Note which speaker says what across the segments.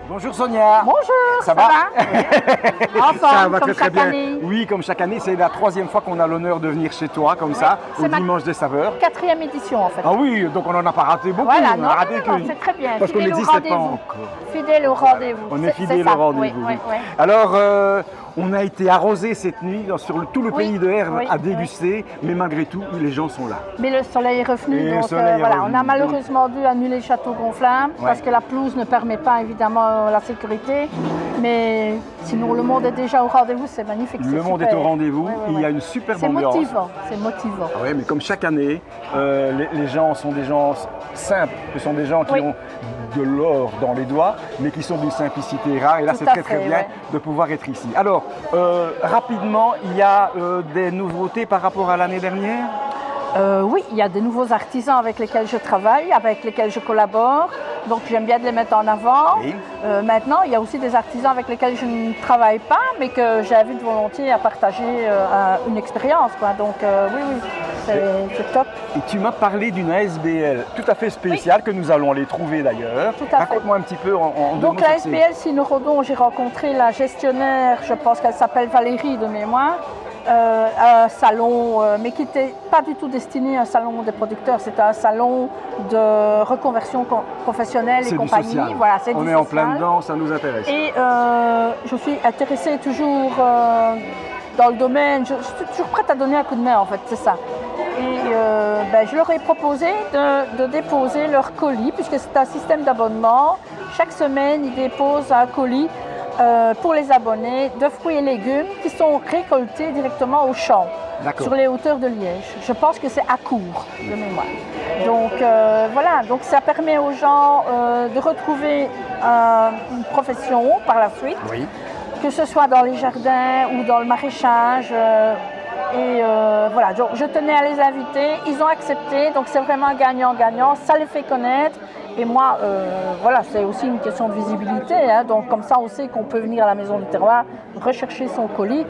Speaker 1: Bonjour Sonia.
Speaker 2: Bonjour,
Speaker 1: ça va?
Speaker 2: Enfin,
Speaker 1: ça va
Speaker 2: comme
Speaker 1: très
Speaker 2: chaque
Speaker 1: bien.
Speaker 2: année.
Speaker 1: Oui, comme chaque année, c'est la 3e fois qu'on a l'honneur de venir chez toi, comme ça, au Dimanche des Saveurs.
Speaker 2: 4e édition en fait.
Speaker 1: Ah oui, donc on n'en a pas raté beaucoup.
Speaker 2: Voilà,
Speaker 1: on
Speaker 2: non,
Speaker 1: a raté
Speaker 2: non,
Speaker 1: qu'une.
Speaker 2: c'est très bien.
Speaker 1: Parce qu'on
Speaker 2: Fidèle au
Speaker 1: n'existait pas
Speaker 2: rendez-vous.
Speaker 1: encore.
Speaker 2: Fidèle au rendez-vous.
Speaker 1: On est fidèle
Speaker 2: ça.
Speaker 1: au rendez-vous.
Speaker 2: Oui.
Speaker 1: Alors, on a été arrosé cette nuit sur tout le pays de Herve
Speaker 2: oui,
Speaker 1: à déguster, mais malgré tout, les gens sont là.
Speaker 2: Mais le soleil est revenu,
Speaker 1: Et
Speaker 2: donc
Speaker 1: le soleil est
Speaker 2: voilà,
Speaker 1: revenu,
Speaker 2: on a malheureusement dû annuler Château Gonflame parce que la pelouse ne permet pas évidemment la sécurité. Mais sinon, le monde est déjà au rendez-vous, c'est magnifique.
Speaker 1: Le monde est au rendez-vous, il y a une superbe ambiance.
Speaker 2: C'est motivant.
Speaker 1: Ah ouais, mais comme chaque année, les gens sont des gens simples, ce sont des gens qui ont de l'or dans les doigts, mais qui sont d'une simplicité rare. Et là, c'est très bien de pouvoir être ici. Alors, rapidement, il y a des nouveautés par rapport à l'année dernière?
Speaker 2: Oui, il y a des nouveaux artisans avec lesquels je travaille, avec lesquels je collabore. Donc j'aime bien de les mettre en avant.
Speaker 1: Oui.
Speaker 2: Maintenant, il y a aussi des artisans avec lesquels je ne travaille pas, mais que j'invite volontiers à partager une expérience. Donc oui, c'est top.
Speaker 1: Et tu m'as parlé d'une ASBL tout à fait spéciale que nous allons aller trouver d'ailleurs. Raconte-moi un petit peu en deux mots.
Speaker 2: Donc la ASBL Sinorodon, j'ai rencontré la gestionnaire, je pense qu'elle s'appelle Valérie de mémoire. Un salon, mais qui n'était pas du tout destiné à un salon des producteurs, c'était un salon de reconversion professionnelle et compagnie.
Speaker 1: Voilà, on est en plein dedans, ça nous intéresse.
Speaker 2: Et je suis intéressée toujours dans le domaine, je suis toujours prête à donner un coup de main en fait, c'est ça. Et je leur ai proposé de déposer leur colis, puisque c'est un système d'abonnement. Chaque semaine, ils déposent un colis pour les abonnés de fruits et légumes qui sont récoltés directement au champ, sur les hauteurs de Liège. Je pense que c'est à Cours, de mémoire. Donc voilà, donc ça permet aux gens de retrouver une profession par la suite, que ce soit dans les jardins ou dans le maraîchage. Voilà, donc je tenais à les inviter, ils ont accepté, donc c'est vraiment gagnant-gagnant, ça les fait connaître. Et moi, voilà, c'est aussi une question de visibilité, donc comme ça on sait qu'on peut venir à la Maison du Terroir, rechercher son colis,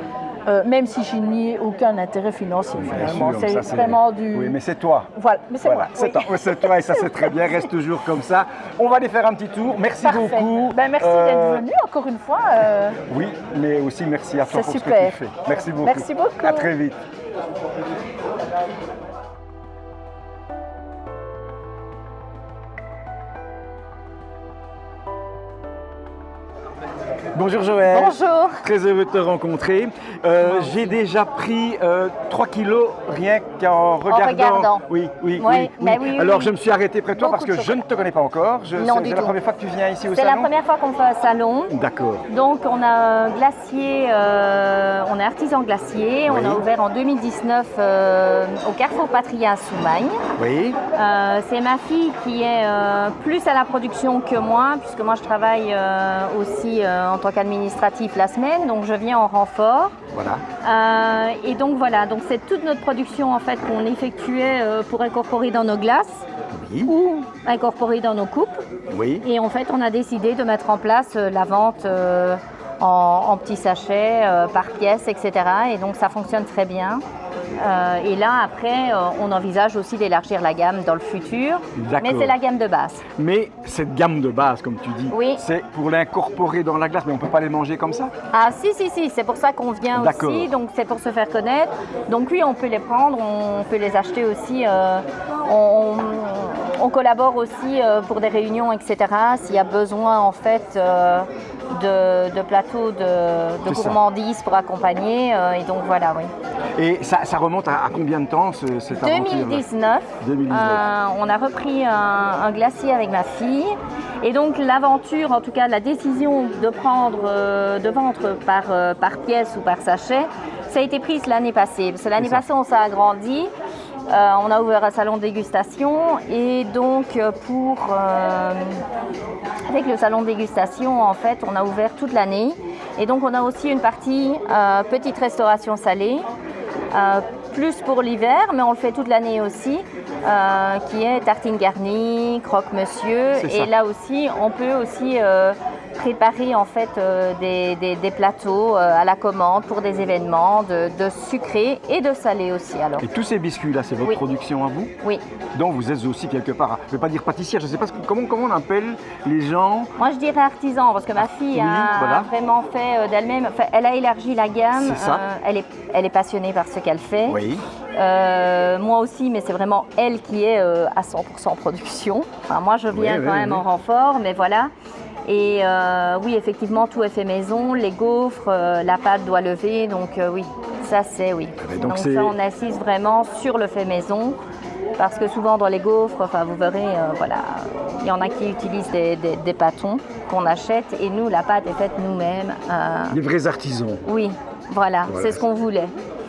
Speaker 2: même si je n'y ai aucun intérêt financier finalement. C'est vraiment du...
Speaker 1: Oui, mais c'est toi.
Speaker 2: Voilà, mais c'est moi.
Speaker 1: C'est toi et ça c'est très bien, reste toujours comme ça. On va aller faire un petit tour, merci beaucoup.
Speaker 2: Merci d'être venu encore une fois.
Speaker 1: Oui, mais aussi merci à toi pour
Speaker 2: super.
Speaker 1: Ce que tu fais. Merci beaucoup.
Speaker 2: Merci beaucoup.
Speaker 1: À très vite. Bonjour Joël.
Speaker 2: Bonjour.
Speaker 1: Très heureux de te rencontrer. J'ai déjà pris 3 kilos rien qu'en regardant. Oui. Alors je me suis arrêté près de toi parce que je ne te connais pas encore. C'est la première fois que tu viens ici au salon?
Speaker 3: C'est la première fois qu'on fait un salon.
Speaker 1: D'accord.
Speaker 3: Donc on a un glacier, on est artisan glacier. On a ouvert en 2019 au Carrefour Patria à Soumagne.
Speaker 1: Oui.
Speaker 3: C'est ma fille qui est plus à la production que moi, puisque moi je travaille aussi en tant qu'administratif la semaine, donc je viens en renfort.
Speaker 1: Voilà.
Speaker 3: Et donc voilà, donc c'est toute notre production en fait qu'on effectuait pour incorporer dans nos glaces ou incorporer dans nos coupes.
Speaker 1: Oui.
Speaker 3: Et en fait, on a décidé de mettre en place la vente en petits sachets, par pièce, etc. Et donc ça fonctionne très bien. Et là, après, on envisage aussi d'élargir la gamme dans le futur. Mais c'est la gamme de base.
Speaker 1: Mais cette gamme de base, comme tu dis, c'est pour l'incorporer dans la glace, mais on ne peut pas les manger comme ça?
Speaker 3: Ah si, c'est pour ça qu'on vient aussi, donc c'est pour se faire connaître. Donc oui, on peut les prendre, on peut les acheter aussi. On collabore aussi pour des réunions, etc. S'il y a besoin, en fait, de plateaux de gourmandise pour accompagner. Et donc voilà, oui.
Speaker 1: Et ça remonte à combien de temps cette aventure?
Speaker 3: 2019. On a repris un glacier avec ma fille. Et donc l'aventure, en tout cas la décision de vendre par pièce ou par sachet, ça a été prise l'année passée. Parce que l'année passée, on s'est agrandi. On a ouvert un salon de dégustation et donc avec le salon de dégustation, en fait, on a ouvert toute l'année. Et donc on a aussi une partie petite restauration salée, plus pour l'hiver, mais on le fait toute l'année aussi, qui est tartine garnie, croque-monsieur. Et là aussi, on peut aussi préparer en fait des plateaux à la commande pour des événements, de sucré et de salé aussi. Alors.
Speaker 1: Et tous ces biscuits-là, c'est votre production à vous?
Speaker 3: Oui.
Speaker 1: Donc vous êtes aussi quelque part, je ne vais pas dire pâtissière, je ne sais pas comment on appelle les gens.
Speaker 3: Moi je dirais artisan parce que ma fille a vraiment fait d'elle-même, enfin, elle a élargi la gamme, elle est passionnée par ce qu'elle fait.
Speaker 1: Oui.
Speaker 3: Moi aussi, mais c'est vraiment elle qui est à 100% production. Enfin, moi je viens quand même en renfort, mais voilà. Et oui, effectivement, tout est fait maison, les gaufres, la pâte doit lever, donc oui, ça c'est oui. Donc ça, on assiste vraiment sur le fait maison, parce que souvent dans les gaufres, enfin vous verrez, voilà, il y en a qui utilisent des pâtons qu'on achète, et nous, la pâte est faite nous-mêmes.
Speaker 1: Des vrais artisans.
Speaker 3: Oui, voilà. C'est ce qu'on voulait.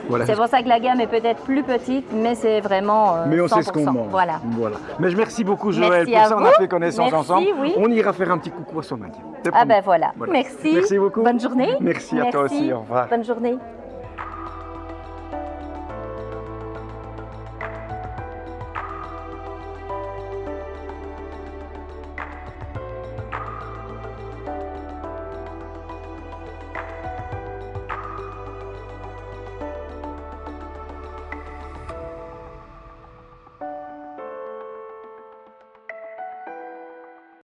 Speaker 3: Voilà. C'est pour ça que la gamme est peut-être plus petite, mais c'est vraiment 100%.
Speaker 1: Mais on sait ce qu'on mange.
Speaker 3: Voilà.
Speaker 1: Mais merci beaucoup Joëlle, pour ça on a fait connaissance ensemble.
Speaker 3: Oui.
Speaker 1: On ira faire un petit coucou à Somalia.
Speaker 3: Ah ben voilà. Merci.
Speaker 1: Merci beaucoup.
Speaker 3: Bonne journée.
Speaker 1: Merci à toi aussi, au revoir.
Speaker 3: Bonne journée.